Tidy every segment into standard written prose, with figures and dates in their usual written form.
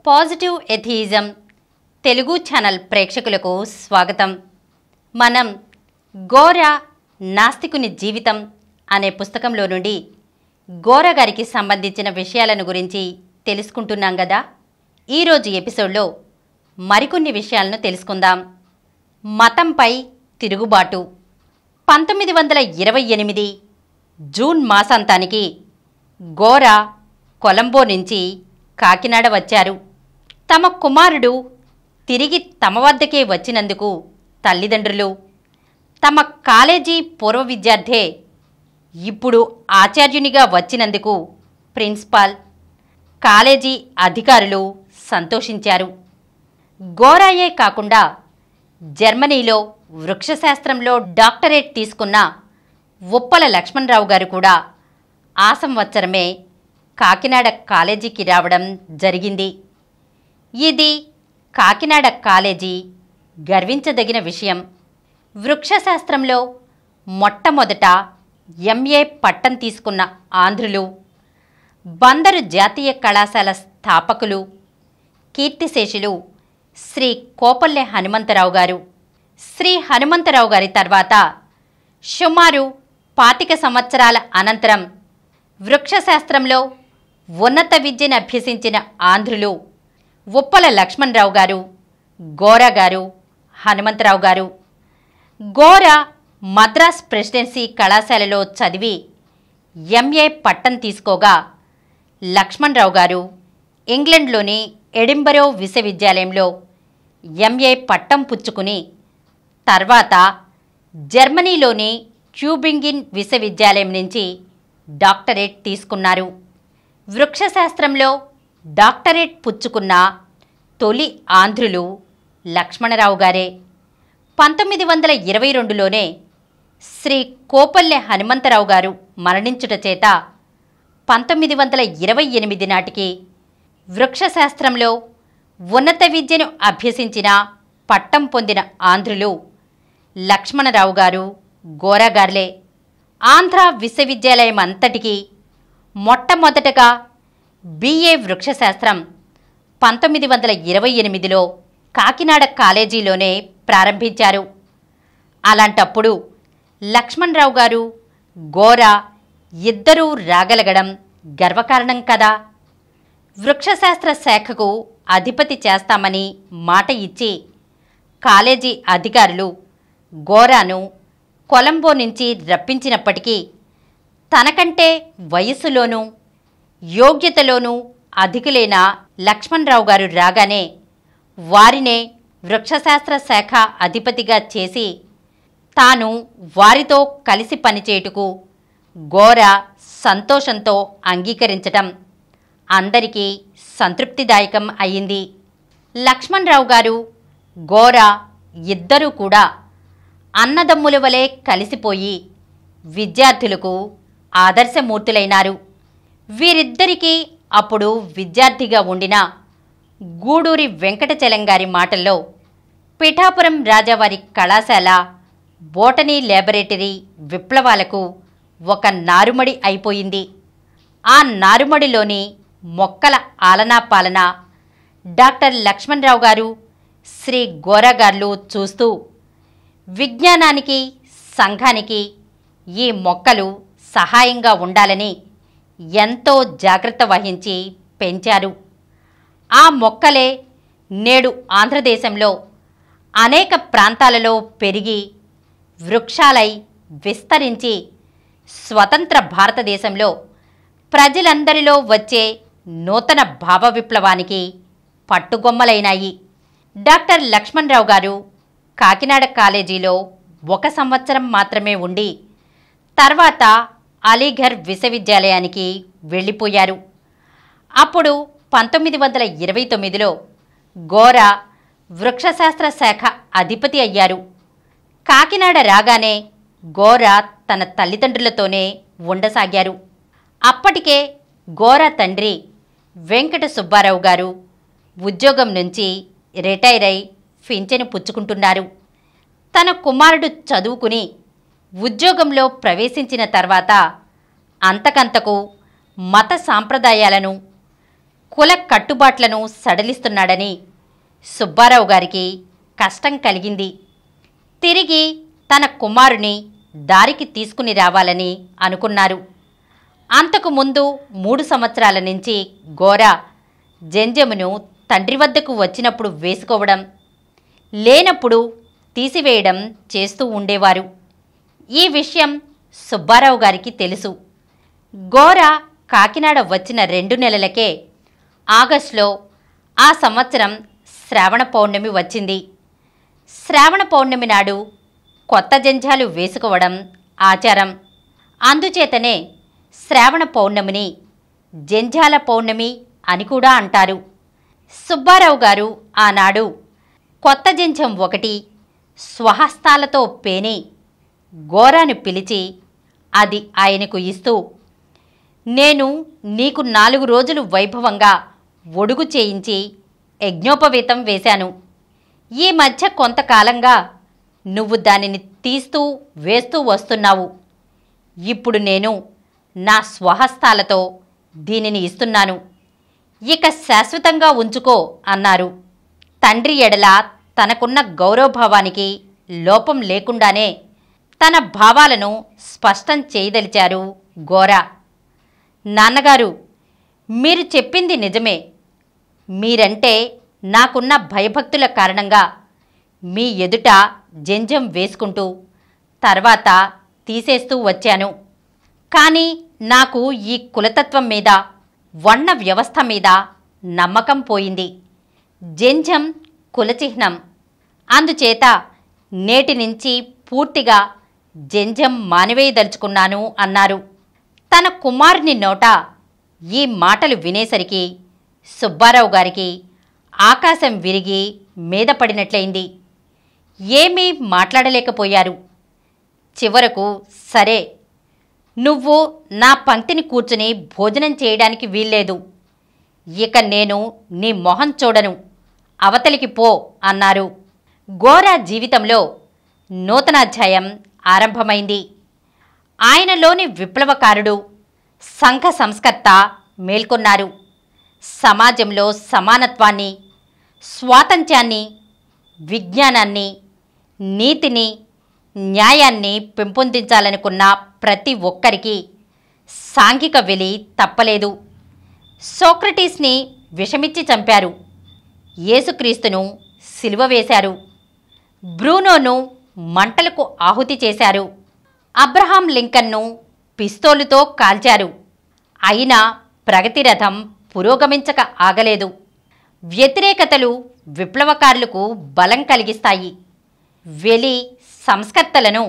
Positive atheism Telugu channel ప్రేక్షకులకు స్వాగతం. మనం గోరా నాస్తికుని జీవితం అనే పుస్తకంలో నుండి గోరా గారికి సంబంధించిన విషయాలను గురించి తెలుసుకుంటున్నాం కదా. ఈరోజు ఎపిసోడ్లో మరికొన్ని విషయాలను తెలుసుకుందాం. మతంపై తిరుగుబాటు. 1928 జూన్ మాసాంతానికి గోరా కొలంబో నుంచి కాకినాడ వచ్చారు. తమ కుమారుడు తిరిగి తమ వద్దకే వచ్చినందుకు తల్లిదండ్రులు, తమ కాలేజీ పూర్వ విద్యార్థే ఇప్పుడు ఆచార్యునిగా వచ్చినందుకు ప్రిన్సిపాల్, కాలేజీ అధికారులు సంతోషించారు. గోరాయే కాకుండా జర్మనీలో వృక్షశాస్త్రంలో డాక్టరేట్ తీసుకున్న ఉప్పల లక్ష్మణరావు గారు కూడా ఆ సంవత్సరమే కాకినాడ కాలేజీకి రావడం జరిగింది. ఇది కాకినాడ కాలేజీ గర్వించదగిన విషయం. వృక్షశాస్త్రంలో మొట్టమొదట ఎంఏ పట్టం తీసుకున్న ఆంధ్రులు, బందరు జాతీయ కళాశాల స్థాపకులు, కీర్తిశేషులు శ్రీ కోపల్లె హనుమంతరావు గారు. శ్రీ హనుమంతరావు గారి తర్వాత సుమారు 25 సంవత్సరాల అనంతరం వృక్షశాస్త్రంలో ఉన్నత విద్యను అభ్యసించిన ఆంధ్రులు ఉప్పల లక్ష్మణరావు గారు, గోరా గారు, హనుమంతరావు గారు. గోరా మద్రాస్ ప్రెసిడెన్సీ కళాశాలలో చదివి ఎంఏ పట్టం తీసుకోగా, లక్ష్మణరావు గారు ఇంగ్లండ్లోని ఎడింబరో విశ్వవిద్యాలయంలో ఎంఏ పట్టం పుచ్చుకుని తర్వాత జర్మనీలోని ట్యూబింగిన్ విశ్వవిద్యాలయం నుంచి డాక్టరేట్ తీసుకున్నారు. వృక్షశాస్త్రంలో డాక్టరేట్ పుచ్చుకున్న తొలి ఆంధ్రులు లక్ష్మణరావు గారే. 1922లోనే శ్రీ కోపల్లె హనుమంతరావు గారు మరణించుట చేత 1928 నాటికి వృక్షశాస్త్రంలో ఉన్నత విద్యను అభ్యసించిన పట్టం పొందిన ఆంధ్రులు లక్ష్మణరావు గారు, గోరా గార్లే. ఆంధ్ర విశ్వవిద్యాలయం అంతటికీ మొట్టమొదటగా బిఏ వృక్షశాస్త్రం 1928లో కాకినాడ కాలేజీలోనే ప్రారంభించారు. అలాంటప్పుడు లక్ష్మణరావు గారు, గోరా ఇద్దరూ రాగలగడం గర్వకారణం కదా. వృక్షశాస్త్ర శాఖకు అధిపతి చేస్తామని మాట ఇచ్చి కాలేజీ అధికారులు గోరాను కొలంబో నుంచి రప్పించినప్పటికీ తనకంటే వయస్సులోనూ యోగ్యతలోనూ అధికులైన లక్ష్మణరావు గారు రాగానే వారినే వృక్షశాస్త్ర శాఖ అధిపతిగా చేసి తాను వారితో కలిసి పనిచేయుటకు గోరా సంతోషంతో అంగీకరించటం అందరికీ సంతృప్తిదాయకం అయింది. లక్ష్మణరావు గారు, గోరా ఇద్దరూ కూడా అన్నదమ్ముల వలె కలిసిపోయి విద్యార్థులకు ఆదర్శమూర్తులైనారు. వీరిద్దరికీ అప్పుడు విద్యార్థిగా ఉండిన గూడూరి వెంకటచలంగారి మాటల్లో పిఠాపురం రాజావారి కళాశాల బోటనీ ల్యాబొరేటరీ విప్లవాలకు ఒక నారుమడి అయిపోయింది. ఆ నారుమడిలోని మొక్కల ఆలనా పాలన డాక్టర్ లక్ష్మణరావు గారు, శ్రీ గోరా గార్లు చూస్తూ విజ్ఞానానికి, సంఘానికి ఈ మొక్కలు సహాయంగా ఉండాలని ఎంతో జాగ్రత్త వహించి పెంచారు. ఆ మొక్కలే నేడు ఆంధ్రదేశంలో అనేక ప్రాంతాలలో పెరిగి వృక్షాలై విస్తరించి స్వతంత్ర భారతదేశంలో ప్రజలందరిలో వచ్చే నూతన భావ విప్లవానికి పట్టుగొమ్మలైనాయి. డాక్టర్ లక్ష్మణరావు గారు కాకినాడ కాలేజీలో 1 సంవత్సరం మాత్రమే ఉండి తర్వాత అలీఘర్ విశ్వవిద్యాలయానికి వెళ్ళిపోయారు. అప్పుడు 1929లో గోరా వృక్షశాస్త్ర శాఖ అధిపతి అయ్యారు. కాకినాడ రాగానే గోరా తన తల్లిదండ్రులతోనే ఉండసాగారు. అప్పటికే గోరా తండ్రి వెంకట సుబ్బారావు గారు ఉద్యోగం నుంచి రిటైర్ అయి పింఛను పుచ్చుకుంటున్నారు. తన కుమారుడు చదువుకుని ఉద్యోగంలో ప్రవేశించిన తర్వాత అంతకంతకు మత సాంప్రదాయాలను కుల కట్టుబాట్లను సడలిస్తున్నాడని సుబ్బారావు గారికి కష్టం కలిగింది. తిరిగి తన కుమారుని దారికి తీసుకుని రావాలని అనుకున్నారు. అంతకుముందు 3 సంవత్సరాల నుంచి గోరా జంజమును తండ్రి వద్దకు వచ్చినప్పుడు వేసుకోవడం, లేనప్పుడు తీసివేయడం చేస్తూ ఉండేవారు. ఈ విషయం సుబ్బారావు గారికి తెలుసు. గోరా కాకినాడ వచ్చిన 2 నెలలకే ఆగస్టులో ఆ సంవత్సరం శ్రావణ పౌర్ణమి వచ్చింది. శ్రావణ పౌర్ణమి నాడు కొత్త జంఝాలు వేసుకోవడం ఆచారం. అందుచేతనే శ్రావణ పౌర్ణమిని జంఝాల పౌర్ణమి అని కూడా అంటారు. సుబ్బారావు గారు ఆనాడు కొత్త జంఝం ఒకటి స్వహస్తాలతో పేని గోరాను పిలిచి అది ఆయనకు ఇస్తూ, నేను నీకు 4 రోజులు వైభవంగా ఒడుగు చేయించి యజ్ఞోపవీతం వేశాను. ఈ మధ్య కొంతకాలంగా నువ్వు దానిని తీస్తూ వేస్తూ వస్తున్నావు. ఇప్పుడు నేను నా స్వహస్తాలతో దీనిని ఇస్తున్నాను. ఇక శాశ్వతంగా ఉంచుకో అన్నారు. తండ్రి ఎడల తనకున్న గౌరవభావానికి లోపం లేకుండానే తన భావాలను స్పష్టం చేయదలిచారు గోరా. నాన్నగారు, మీరు చెప్పింది నిజమే. మీరంటే నాకున్న భయభక్తుల కారణంగా మీ ఎదుట జంజం వేసుకుంటూ తర్వాత తీసేస్తూ వచ్చాను. కానీ నాకు ఈ కులతత్వం మీద, వర్ణ వ్యవస్థ మీద నమ్మకం పోయింది. జంజం కులచిహ్నం. అందుచేత నేటి నుంచి పూర్తిగా జంజం మానివేయదలుచుకున్నాను అన్నారు. తన కుమారుని నోట ఈ మాటలు వినేసరికి సుబ్బారావు గారికి ఆకాశం విరిగి మీద పడినట్లయింది. ఏమీ మాట్లాడలేకపోయారు. చివరకు, సరే, నువ్వు నా పంక్తిని కూర్చుని భోజనం చేయడానికి వీల్లేదు. ఇక నేను నీ మొహం చూడను, అవతలికి పో అన్నారు. గోరా జీవితంలో నూతనాధ్యాయం ఆరంభమైంది. ఆయనలోని విప్లవకారుడు, సంఘ సంస్కర్త మేల్కొన్నారు. సమాజంలో సమానత్వాన్ని, స్వాతంత్ర్యాన్ని, విజ్ఞానాన్ని, నీతిని, న్యాయాన్ని పెంపొందించాలనుకున్న ప్రతి ఒక్కరికి సాంఘిక వెలి తప్పలేదు. సోక్రటీస్ని విషమిచ్చి చంపారు. యేసుక్రీస్తును సిలువ వేశారు. బ్రూనోను మంటలకు ఆహుతి చేశారు. అబ్రహాం లింకన్ను పిస్తోలుతో కాల్చారు. అయినా ప్రగతి రథం పురోగమించక ఆగలేదు. వ్యతిరేకతలు విప్లవకారులకు బలం కలిగిస్తాయి. వెలి సంస్కర్తలను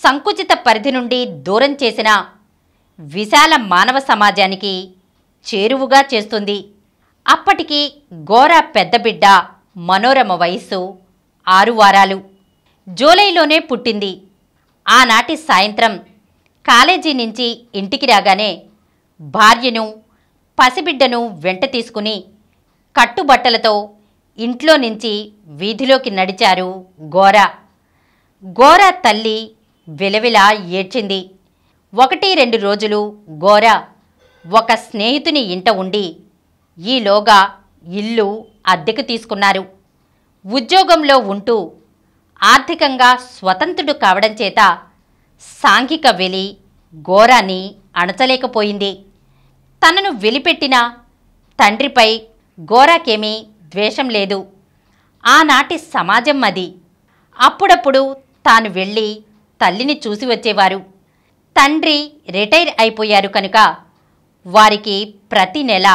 సంకుచిత పరిధి నుండి దూరం చేసిన విశాల మానవ సమాజానికి చేరువుగా చేస్తుంది. అప్పటికి గోరా పెద్దబిడ్డ మనోరమ వయస్సు 6 వారాలు. జూలైలోనే పుట్టింది. ఆనాటి సాయంత్రం కాలేజీ నుంచి ఇంటికి రాగానే భార్యను, పసిబిడ్డను వెంట తీసుకుని కట్టుబట్టలతో ఇంట్లో నుంచి వీధిలోకి నడిచారు గోరా. గోరా తల్లి విలవిలా ఏడ్చింది. 1-2 రోజులు గోరా ఒక స్నేహితుని ఇంట ఉండి ఈలోగా ఇల్లు అద్దెకు తీసుకున్నారు. ఉద్యోగంలో ఉంటూ ఆర్థికంగా స్వతంత్రుడు కావడం చేత సాంఘిక వెలి గోరాని అణచలేకపోయింది. తనను వెలిపెట్టిన తండ్రిపై గోరాకేమీ ద్వేషం లేదు. ఆనాటి సమాజం అది. అప్పుడప్పుడు తాను వెళ్ళి తల్లిని చూసి వచ్చేవారు. తండ్రి రిటైర్ అయిపోయారు కనుక వారికి ప్రతి నెల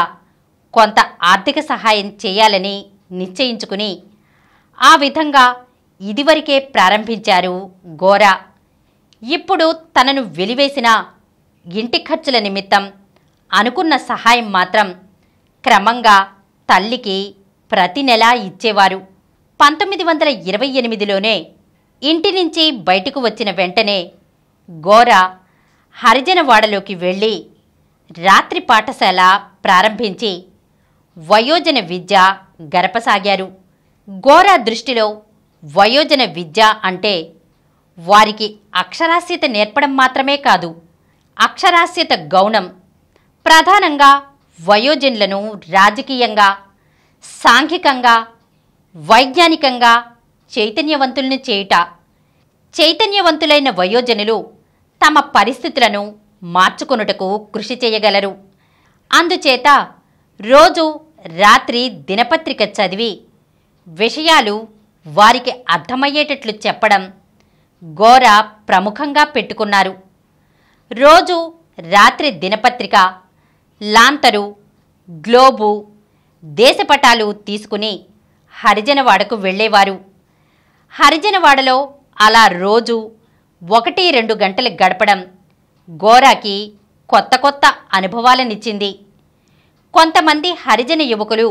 కొంత ఆర్థిక సహాయం చేయాలని నిశ్చయించుకుని ఆ విధంగా ఇదివరకే ప్రారంభించారు గోరా. ఇప్పుడు తనను వెలివేసిన ఇంటి ఖర్చుల నిమిత్తం అనుకున్న సహాయం మాత్రం క్రమంగా తల్లికి ప్రతి నెలా ఇచ్చేవారు. 1928లోనే ఇంటి నుంచి బయటకు వచ్చిన వెంటనే గోరా హరిజనవాడలోకి వెళ్ళి రాత్రి పాఠశాల ప్రారంభించి వయోజన విద్య గరపసాగారు. గోరా దృష్టిలో వయోజన విద్య అంటే వారికి అక్షరాస్యత నేర్పడం మాత్రమే కాదు, అక్షరాస్యత గౌణం. ప్రధానంగా వయోజనులను రాజకీయంగా, సాంఘికంగా, వైజ్ఞానికంగా చైతన్యవంతుల్ని చేయుట. చైతన్యవంతులైన వయోజనులు తమ పరిస్థితులను మార్చుకొనుటకు కృషి చేయగలరు. అందుచేత రోజు రాత్రి దినపత్రిక చదివి విషయాలు వారికి అర్థమయ్యేటట్లు చెప్పడం గోరా ప్రముఖంగా పెట్టుకున్నారు. రోజు రాత్రి దినపత్రిక, లాంతరు, గ్లోబు, దేశపటాలు తీసుకుని హరిజనవాడకు వెళ్ళేవారు. హరిజనవాడలో అలా రోజు 1-2 గంటలు గడపడం గోరాకి కొత్త కొత్త అనుభవాలనిచ్చింది. కొంతమంది హరిజన యువకులు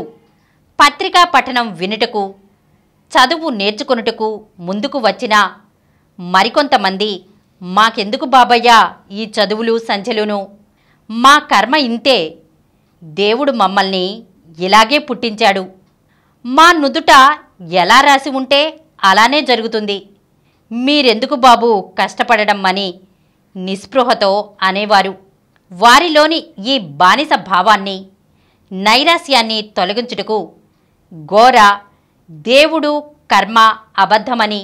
పత్రికా పఠనం వినుటకు, చదువు నేర్చుకొనుటకు ముందుకు వచ్చినా మరికొంతమంది మాకెందుకు బాబయ్యా ఈ చదువులు సంచలును, మా కర్మ ఇంతే, దేవుడు మమ్మల్ని ఇలాగే పుట్టించాడు, మా నుదుట ఎలా రాసి ఉంటే అలానే జరుగుతుంది, మీరెందుకు బాబు కష్టపడడం అని నిస్పృహతో అనేవారు. వారిలోని ఈ బానిస భావాన్ని, నైరాస్యాన్ని తొలగించుటకు గోరా దేవుడు, కర్మ అబద్ధమని,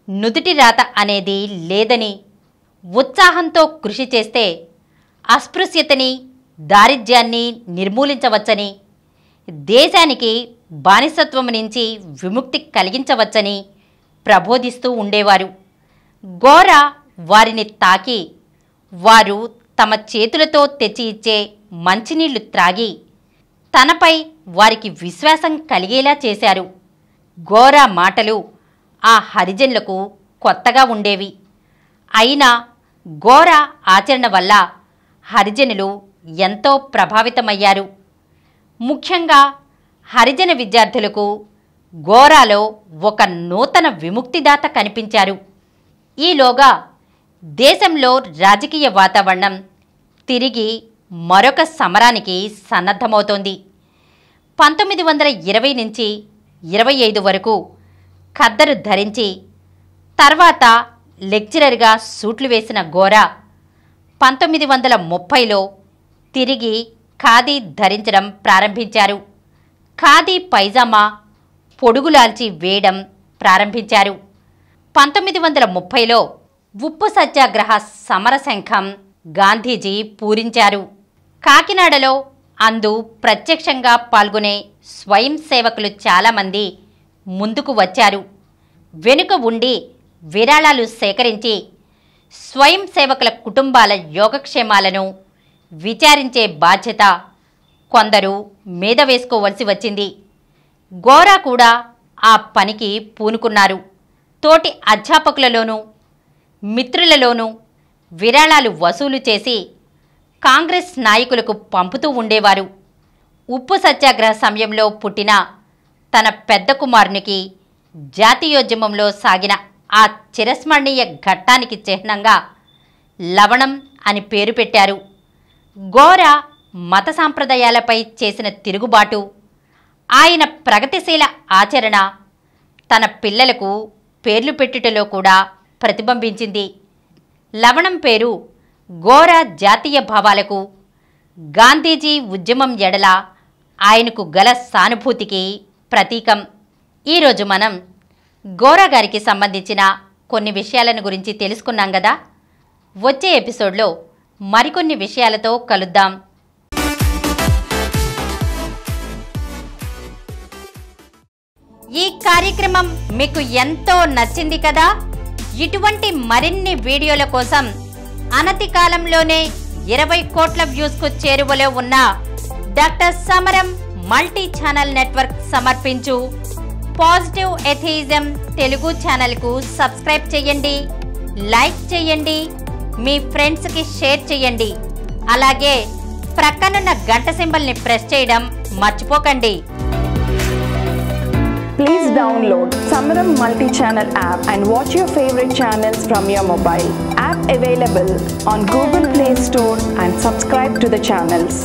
నుదుటి రాత అనేది లేదని, ఉత్సాహంతో కృషి చేస్తే అస్పృశ్యతని, దారిద్ర్యాన్ని నిర్మూలించవచ్చని, దేశానికి బానిసత్వం నుంచి విముక్తి కలిగించవచ్చని ప్రబోధిస్తూ ఉండేవారు. గోరా వారిని తాకి వారు తమ చేతులతో తెచ్చి ఇచ్చే మంచినీళ్లు త్రాగి తనపై వారికి విశ్వాసం కలిగేలా చేశారు. గోరా మాటలు ఆ హరిజనులకు కొత్తగా ఉండేవి. అయినా గోరా ఆచరణ వల్ల హరిజనులు ఎంతో ప్రభావితమయ్యారు. ముఖ్యంగా హరిజన విద్యార్థులకు గోరాలో ఒక నూతన విముక్తిదాత కనిపించారు. ఈలోగా దేశంలో రాజకీయ వాతావరణం తిరిగి మరొక సమరానికి సన్నద్ధమవుతోంది. 1920 నుంచి 25 వరకు ఖద్దరు ధరించి తర్వాత లెక్చరర్గా సూట్లు వేసిన గోరా 1930లో తిరిగి ఖాదీ ధరించడం ప్రారంభించారు. ఖాదీ పైజామా పొడుగులాల్చి వేయడం ప్రారంభించారు. 1930లో ఉప్పు సత్యాగ్రహ సమరశంఖం గాంధీజీ పూరించారు. కాకినాడలో అందు ప్రత్యక్షంగా పాల్గొనే స్వయం సేవకులు చాలామంది ముందుకు వచ్చారు. వెనుక ఉండి విరాళాలు సేకరించి స్వయం సేవకుల కుటుంబాల యోగక్షేమాలను విచారించే బాధ్యత కొందరు మీద వేసుకోవలసి వచ్చింది. గోరా కూడా ఆ పనికి పూనుకున్నారు. తోటి అధ్యాపకులలోనూ మిత్రులలోనూ విరాళాలు వసూలు చేసి కాంగ్రెస్ నాయకులకు పంపుతూ ఉండేవారు. ఉప్పు సత్యాగ్రహ సమయంలో పుట్టిన తన పెద్ద కుమారునికి జాతీయోద్యమంలో సాగిన ఆ చిరస్మరణీయ ఘట్టానికి చిహ్నంగా లవణం అని పేరు పెట్టారు. గోరా మత సాంప్రదాయాలపై చేసిన తిరుగుబాటు, ఆయన ప్రగతిశీల ఆచరణ తన పిల్లలకు పేర్లు పెట్టుటలో కూడా ప్రతిబింబించింది. లవణం పేరు గోరా జాతీయ భావాలకు, గాంధీజీ ఉద్యమం ఎడల ఆయనకు గల సానుభూతికి ప్రతీకం. ఈరోజు మనం గోరా గారికి సంబంధించిన కొన్ని విషయాలను గురించి తెలుసుకున్నాం కదా. వచ్చే ఎపిసోడ్లో మరికొన్ని విషయాలతో కలుద్దాం. ఈ కార్యక్రమం మీకు ఎంతో నచ్చింది కదా. ఇటువంటి మరిన్ని వీడియోల కోసం అనతి కాలంలోనే 20 కోట్ల వ్యూస్కు చేరువలో ఉన్న డాక్టర్ సమరం మల్టీ ఛానల్ నెట్వర్క్ సమర్పించు పాజిటివ్ ఎథియిజం తెలుగు ఛానల్కు సబ్స్క్రైబ్ చేయండి, లైక్ చేయండి, మీ ఫ్రెండ్స్కి షేర్ చేయండి. అలాగే ప్రక్కనున్న గంట సింబల్ని ప్రెస్ చేయడం మర్చిపోకండి. Please download Samaram multi-channel app and watch your favorite channels from your mobile. App available on Google Play Store and subscribe to the channels.